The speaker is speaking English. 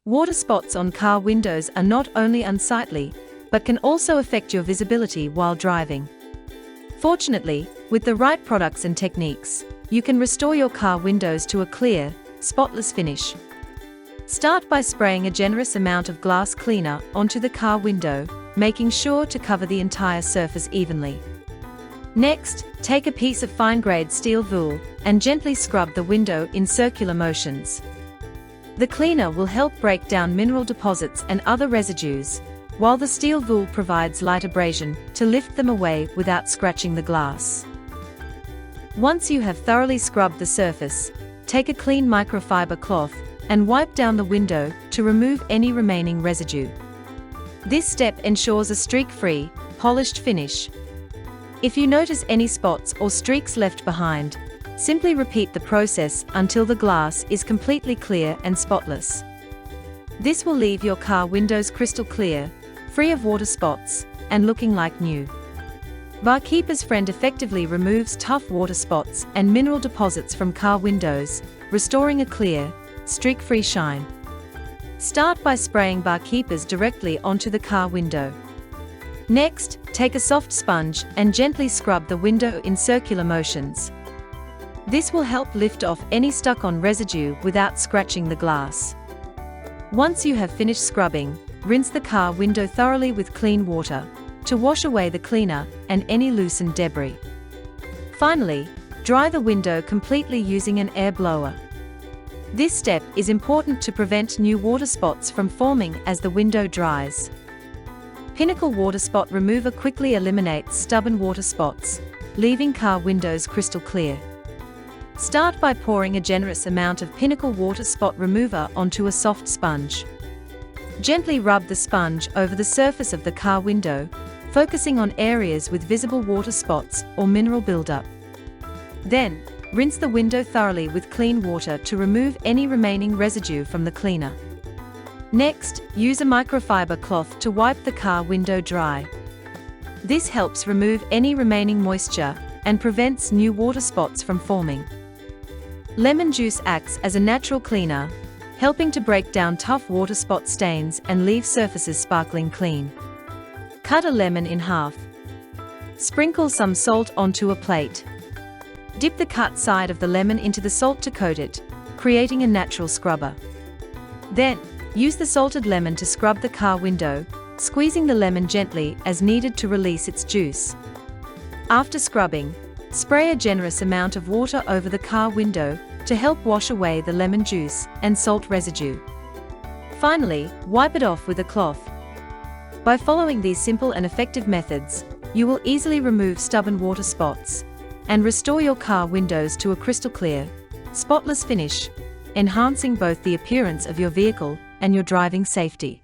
Water spots on car windows are not only unsightly, but can also affect your visibility while driving. Fortunately, with the right products and techniques, you can restore your car windows to a clear, spotless finish. Start by spraying a generous amount of glass cleaner onto the car window, making sure to cover the entire surface evenly. Next, take a piece of fine-grade steel wool and gently scrub the window in circular motions. The cleaner will help break down mineral deposits and other residues, while the steel wool provides light abrasion to lift them away without scratching the glass. Once you have thoroughly scrubbed the surface, take a clean microfiber cloth and wipe down the window to remove any remaining residue. This step ensures a streak-free, polished finish. If you notice any spots or streaks left behind, simply repeat the process until the glass is completely clear and spotless. This will leave your car windows crystal clear, free of water spots, and looking like new. Barkeeper's Friend effectively removes tough water spots and mineral deposits from car windows, restoring a clear, streak-free shine. Start by spraying Barkeepers directly onto the car window. Next, take a soft sponge and gently scrub the window in circular motions. This will help lift off any stuck-on residue without scratching the glass. Once you have finished scrubbing, rinse the car window thoroughly with clean water to wash away the cleaner and any loosened debris. Finally, dry the window completely using an air blower. This step is important to prevent new water spots from forming as the window dries. Pinnacle Water Spot Remover quickly eliminates stubborn water spots, leaving car windows crystal clear. Start by pouring a generous amount of Pinnacle Water Spot Remover onto a soft sponge. Gently rub the sponge over the surface of the car window, focusing on areas with visible water spots or mineral buildup. Then, rinse the window thoroughly with clean water to remove any remaining residue from the cleaner. Next, use a microfiber cloth to wipe the car window dry. This helps remove any remaining moisture and prevents new water spots from forming. Lemon juice acts as a natural cleaner, helping to break down tough water spot stains and leave surfaces sparkling clean. Cut a lemon in half. Sprinkle some salt onto a plate. Dip the cut side of the lemon into the salt to coat it, creating a natural scrubber. Then, use the salted lemon to scrub the car window, squeezing the lemon gently as needed to release its juice. After scrubbing, spray a generous amount of water over the car window to help wash away the lemon juice and salt residue. Finally, wipe it off with a cloth. By following these simple and effective methods, you will easily remove stubborn water spots and restore your car windows to a crystal clear, spotless finish, enhancing both the appearance of your vehicle and your driving safety.